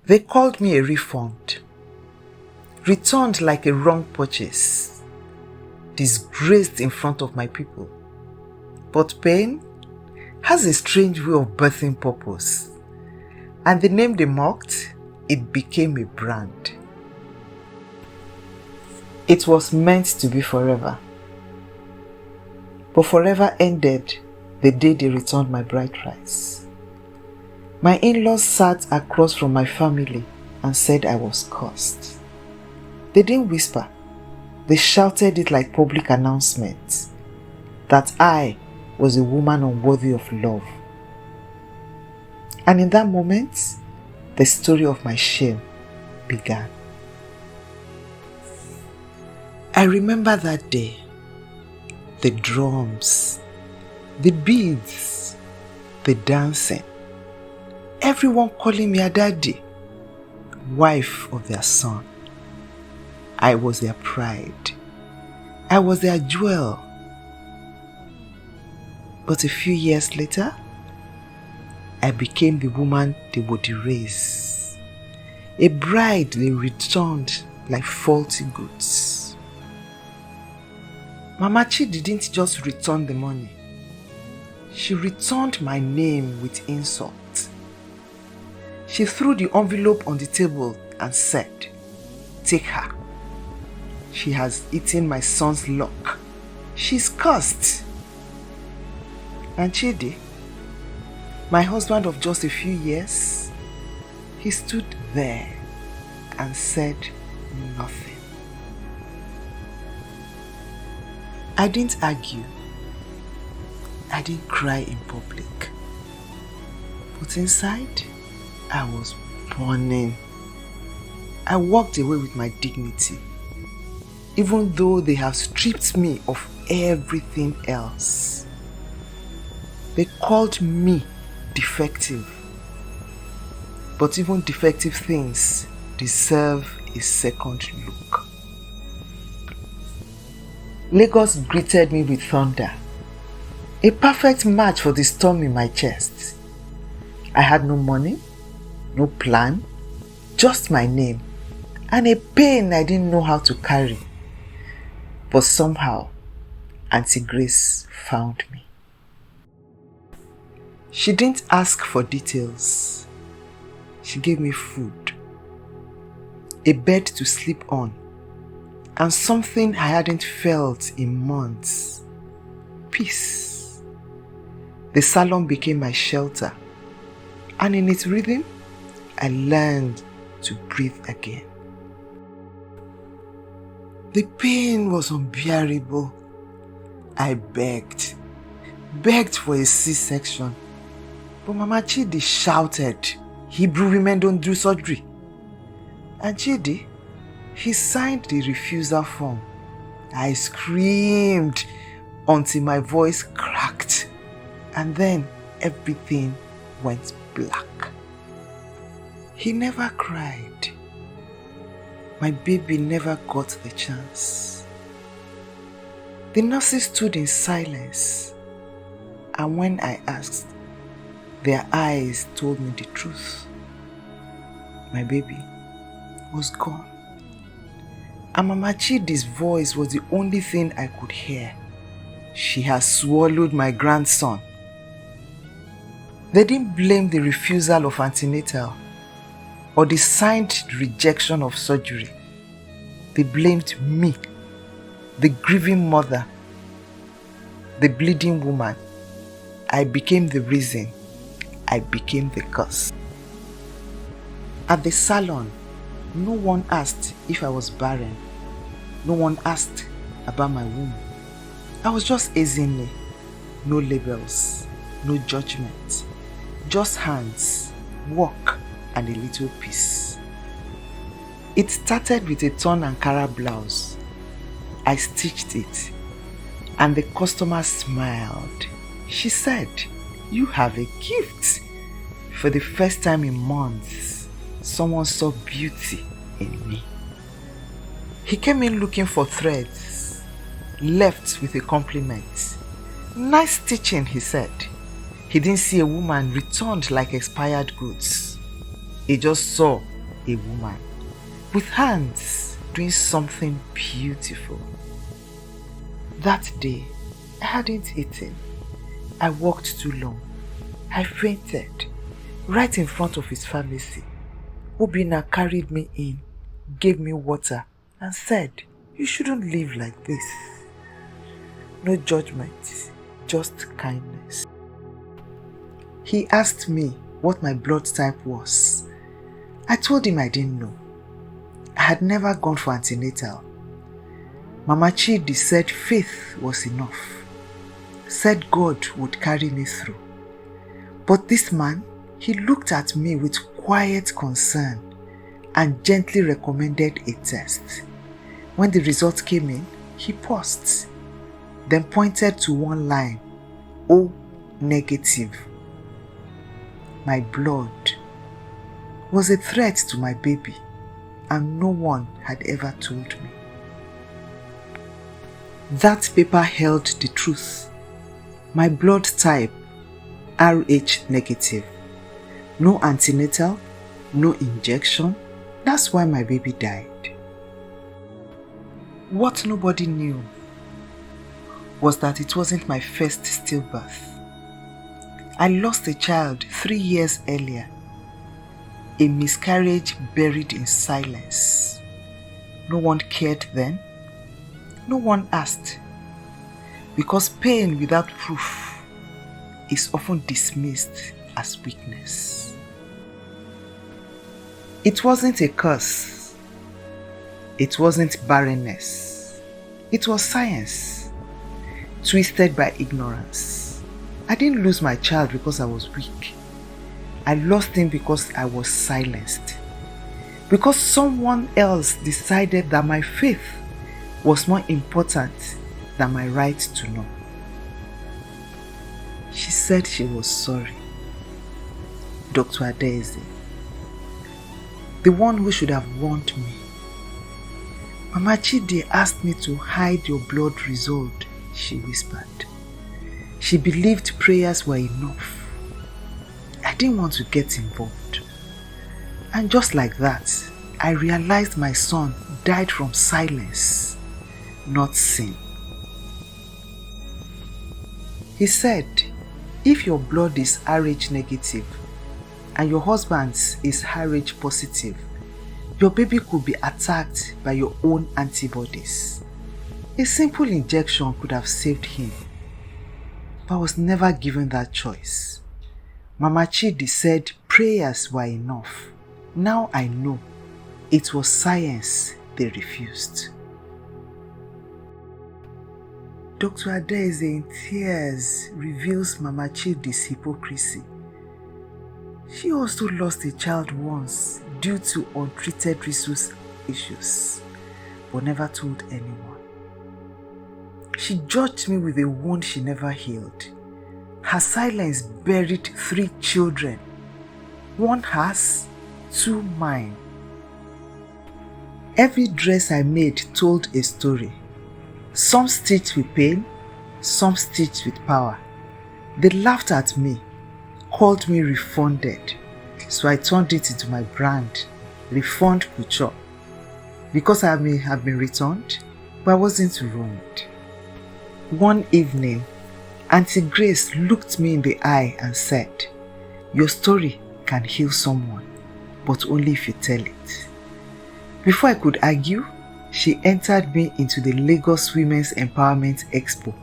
They called me a refund, returned like a wrong purchase, disgraced in front of my people. But pain has a strange way of birthing purpose, and the name they mocked, it became a brand. It was meant to be forever, but forever ended the day they returned my bride price. My in-laws sat across from my family and said I was cursed. They didn't whisper, they shouted it like public announcements, that I was a woman unworthy of love. And in that moment, the story of my shame began. I remember that day, the drums, the beads, the dancing, everyone calling me a daddy, wife of their son. I was their pride. I was their jewel. But a few years later, I became the woman they would erase. A bride they returned like faulty goods. Mama Chi didn't just return the money. She returned my name with insult. She threw the envelope on the table and said, "Take her. She has eaten my son's luck. She's cursed." And Chidi, my husband of just a few years, he stood there and said nothing. I didn't argue. I didn't cry in public. But inside, I was burning. I walked away with my dignity, even though they have stripped me of everything else. They called me defective. But even defective things deserve a second look. Lagos greeted me with thunder, a perfect match for the storm in my chest. I had no money, no plan, just my name, and a pain I didn't know how to carry. But somehow, Auntie Grace found me. She didn't ask for details. She gave me food, a bed to sleep on, and something I hadn't felt in months: peace. The salon became my shelter, and in its rhythm, I learned to breathe again. The pain was unbearable. I begged for a C-section. But Mama Chidi shouted, "Hebrew women don't do surgery." And Chidi, he signed the refusal form. I screamed until my voice cracked, and then everything went black. He never cried. My baby never got the chance. The nurses stood in silence, and when I asked, their eyes told me the truth. My baby was gone. And Mama Chidi's voice was the only thing I could hear. She has swallowed my grandson. They didn't blame the refusal of antenatal or the signed rejection of surgery. They blamed me, the grieving mother, the bleeding woman. I became the reason. I became the curse. At the salon, no one asked if I was barren. No one asked about my womb. I was just Ezinne. No labels, no judgment. Just hands, work, and a little peace. It started with a torn Ankara blouse. I stitched it, and the customer smiled. She said, "You have a gift." For the first time in months, someone saw beauty in me. He came in looking for threads, left with a compliment. "Nice stitching," he said. He didn't see a woman returned like expired goods. He just saw a woman with hands doing something beautiful. That day, I hadn't eaten. I walked too long. I fainted right in front of his pharmacy. Obina carried me in, gave me water and said, "You shouldn't live like this." No judgment, just kindness. He asked me what my blood type was. I told him I didn't know. I had never gone for antenatal. Mama Chidi said faith was enough, said God would carry me through. But this man, he looked at me with quiet concern and gently recommended a test. When the result came in, he paused, then pointed to one line, O negative. My blood was a threat to my baby, and no one had ever told me. That paper held the truth. My blood type, Rh negative. No antenatal, no injection. That's why my baby died. What nobody knew was that it wasn't my first stillbirth. I lost a child 3 years earlier. A miscarriage buried in silence. No one cared then. No one asked. Because pain without proof is often dismissed as weakness. It wasn't a curse. It wasn't barrenness. It was science, twisted by ignorance. I didn't lose my child because I was weak. I lost him because I was silenced. Because someone else decided that my faith was more important than my right to know. She said she was sorry. Dr. Adaeze, the one who should have warned me. Mama Chidi asked me to hide your blood result, she whispered. She believed prayers were enough. I didn't want to get involved. And just like that, I realized my son died from silence, not sin. He said, if your blood is Rh negative and your husband's is Rh positive, your baby could be attacked by your own antibodies. A simple injection could have saved him, but I was never given that choice. Mama Chidi said prayers were enough. Now I know it was science they refused. Dr. Adaeze in tears reveals Mama Chidi's hypocrisy. She also lost a child once due to untreated resource issues, but never told anyone. She judged me with a wound she never healed. Her silence buried 3 children. 1 hers, 2 mine. Every dress I made told a story. Some stitched with pain, some stitched with power. They laughed at me, called me refunded, so I turned it into my brand, Refund Couture. Because I may have been returned, but I wasn't ruined. One evening, Auntie Grace looked me in the eye and said, your story can heal someone, but only if you tell it. Before I could argue, she entered me into the Lagos Women's Empowerment Expo.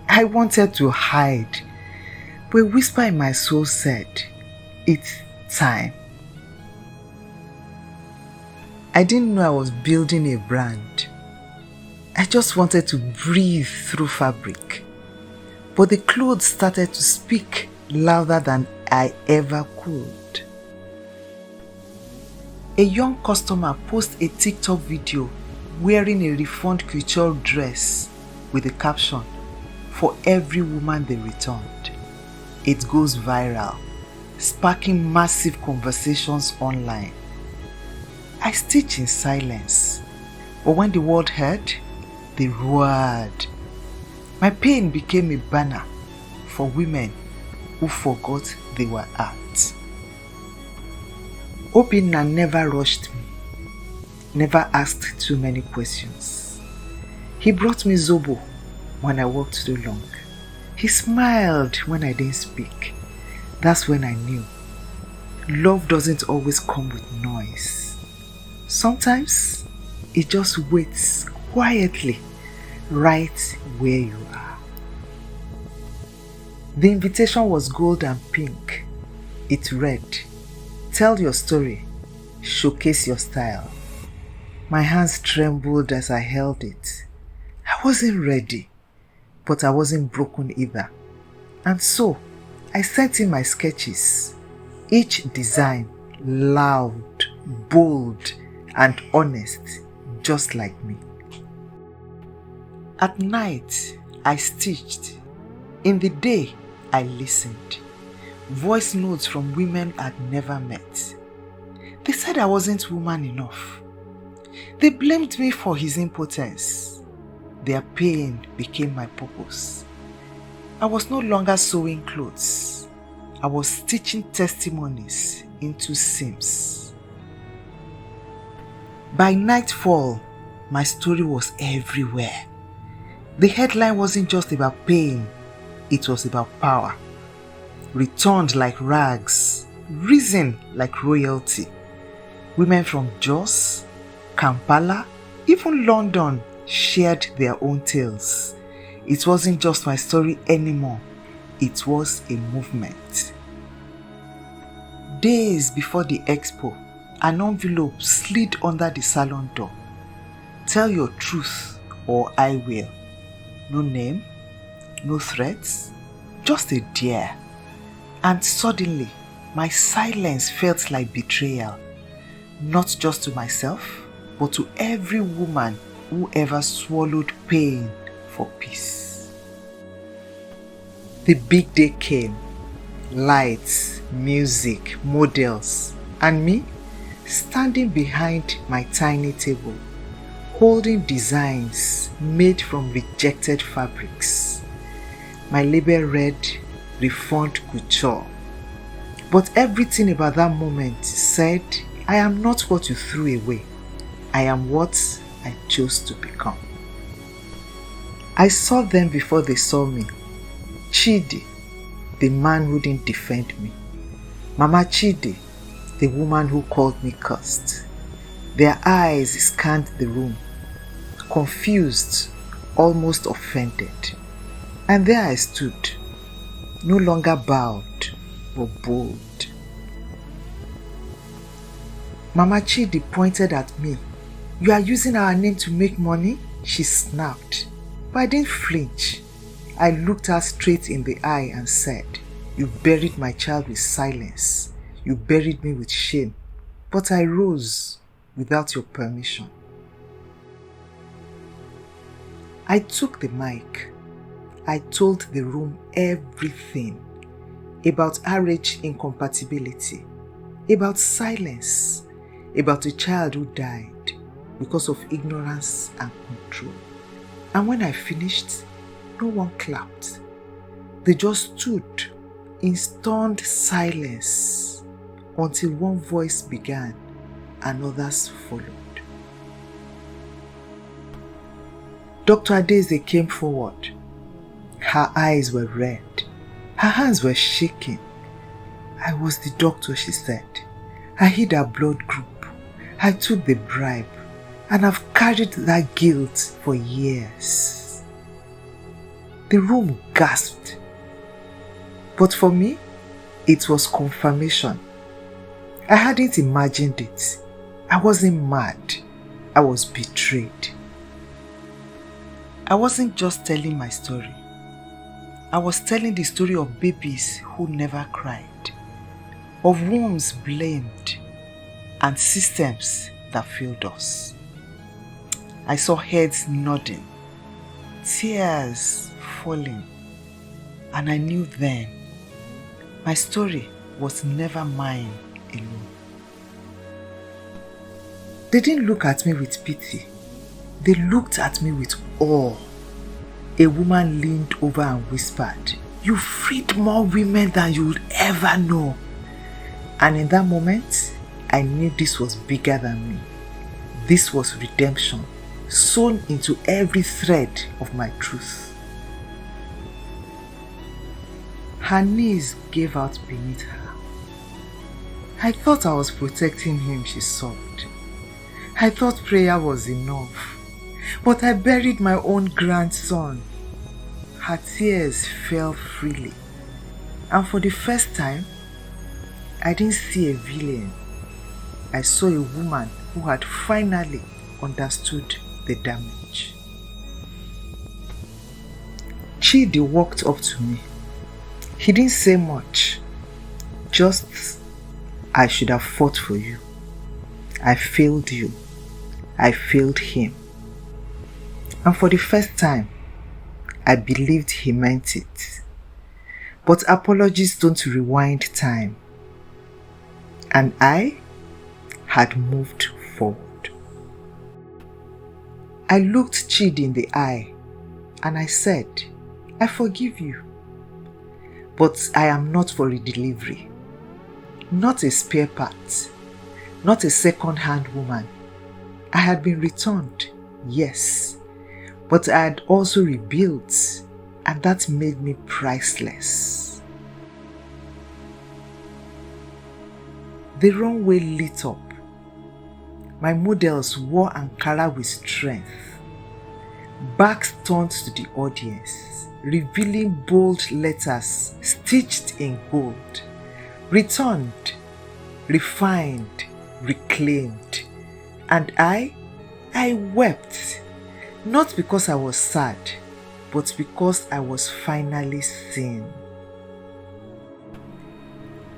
I wanted to hide, but a whisper in my soul said, it's time. I didn't know I was building a brand. I just wanted to breathe through fabric. But the clothes started to speak louder than I ever could. A young customer posted a TikTok video wearing a Refund Couture dress with the caption, for every woman they returned. It goes viral, sparking massive conversations online. I stitched in silence, but when the world heard, they roared. My pain became a banner for women who forgot they were art. Obinna never rushed me, never asked too many questions. He brought me zobo when I walked too long. He smiled when I didn't speak. That's when I knew love doesn't always come with noise. Sometimes it just waits quietly right where you are. The invitation was gold and pink. It read, "Tell your story, showcase your style." My hands trembled as I held it. I wasn't ready, but I wasn't broken either. And so, I sent in my sketches, each design loud, bold, and honest, just like me. At night, I stitched. In the day, I listened. Voice notes from women I'd never met. They said I wasn't woman enough. They blamed me for his impotence. Their pain became my purpose. I was no longer sewing clothes. I was stitching testimonies into seams. By nightfall, my story was everywhere. The headline wasn't just about pain, it was about power. Returned like rags, risen like royalty. Women from Jos, Kampala, even London shared their own tales. It wasn't just my story anymore, it was a movement. Days before the expo, an envelope slid under the salon door. "Tell your truth or I will." No name, no threats, just a dare. And suddenly, my silence felt like betrayal. Not just to myself, but to every woman who ever swallowed pain for peace. The big day came. Lights, music, models, and me standing behind my tiny table, holding designs made from rejected fabrics. My label read Refund Couture. But everything about that moment said, I am not what you threw away. I am what I chose to become. I saw them before they saw me. Chidi, the man who didn't defend me. Mama Chidi, the woman who called me cursed. Their eyes scanned the room, confused, almost offended. And there I stood, no longer bowed, but bold. Mama Chidi pointed at me. "You are using our name to make money?" She snapped. But I didn't flinch. I looked her straight in the eye and said, "You buried my child with silence. You buried me with shame. But I rose without your permission." I took the mic. I told the room everything about RH incompatibility, about silence, about a child who died because of ignorance and control. And when I finished, no one clapped. They just stood in stunned silence until one voice began and others followed. Dr. Adeze came forward. Her eyes were red. Her hands were shaking. "I was the doctor," she said. "I hid her blood group. I took the bribe. And I've carried that guilt for years." The room gasped. But for me, it was confirmation. I hadn't imagined it. I wasn't mad. I was betrayed. I wasn't just telling my story. I was telling the story of babies who never cried, of wombs blamed, and systems that failed us. I saw heads nodding, tears falling, and I knew then my story was never mine alone. They didn't look at me with pity. They looked at me with awe. A woman leaned over and whispered, "You freed more women than you would ever know." And in that moment, I knew this was bigger than me. This was redemption, sewn into every thread of my truth. Her knees gave out beneath her. I thought I was protecting him, she sobbed. I thought prayer was enough, but I buried my own grandson. Her tears fell freely, and for the first time, I didn't see a villain. I saw a woman who had finally understood the damage. Chidi walked up to me. He didn't say much, just, I should have fought for you. I failed you. I failed him. And for the first time, I believed he meant it. But apologies don't rewind time. And I had moved forward. I looked Chidi in the eye and I said, I forgive you. But I am not for a delivery. Not a spare part. Not a second-hand woman. I had been returned, yes. But I had also rebuilt, and that made me priceless. The runway lit up. My models wore Ankara with strength. Backs turned to the audience, revealing bold letters stitched in gold. Returned, refined, reclaimed. And I wept. Not because I was sad, but because I was finally seen.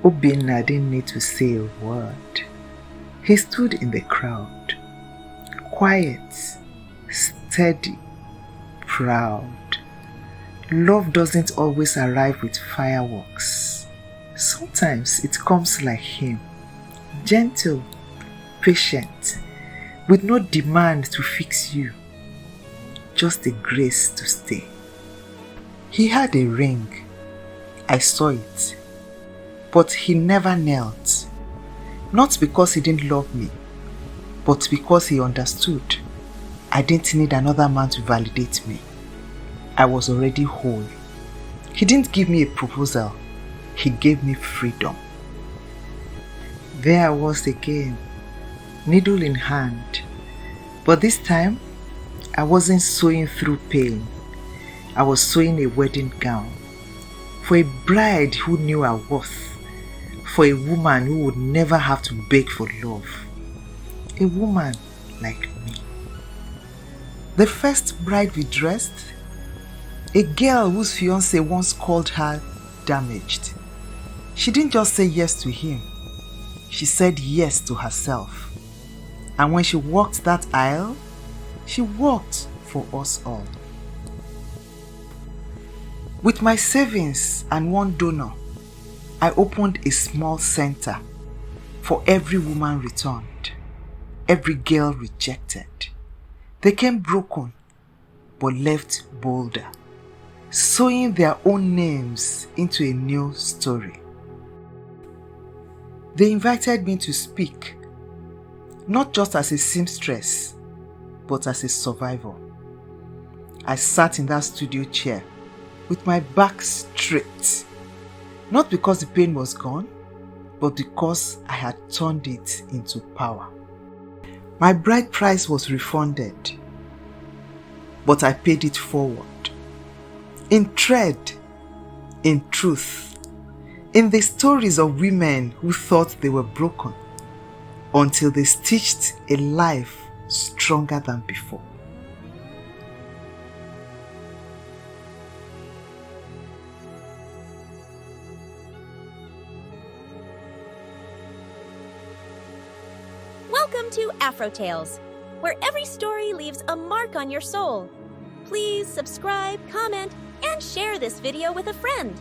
Obinna didn't need to say a word. He stood in the crowd, quiet, steady, proud. Love doesn't always arrive with fireworks. Sometimes it comes like him, gentle, patient, with no demand to fix you, just a grace to stay. He had a ring. I saw it. But he never knelt. Not because he didn't love me, but because he understood. I didn't need another man to validate me. I was already whole. He didn't give me a proposal. He gave me freedom. There I was again, needle in hand. But this time, I wasn't sewing through pain. I was sewing a wedding gown. For a bride who knew her worth. For a woman who would never have to beg for love. A woman like me. The first bride we dressed, a girl whose fiancé once called her damaged. She didn't just say yes to him. She said yes to herself. And when she walked that aisle, she walked for us all. With my savings and one donor, I opened a small center for every woman returned, every girl rejected. They came broken, but left bolder, sewing their own names into a new story. They invited me to speak, not just as a seamstress, but as a survivor. I sat in that studio chair with my back straight. Not because the pain was gone, but because I had turned it into power. My bride price was refunded, but I paid it forward. In thread, in truth, in the stories of women who thought they were broken, until they stitched a life stronger than before. Welcome to Afro Tales, where every story leaves a mark on your soul. Please subscribe, comment, and share this video with a friend.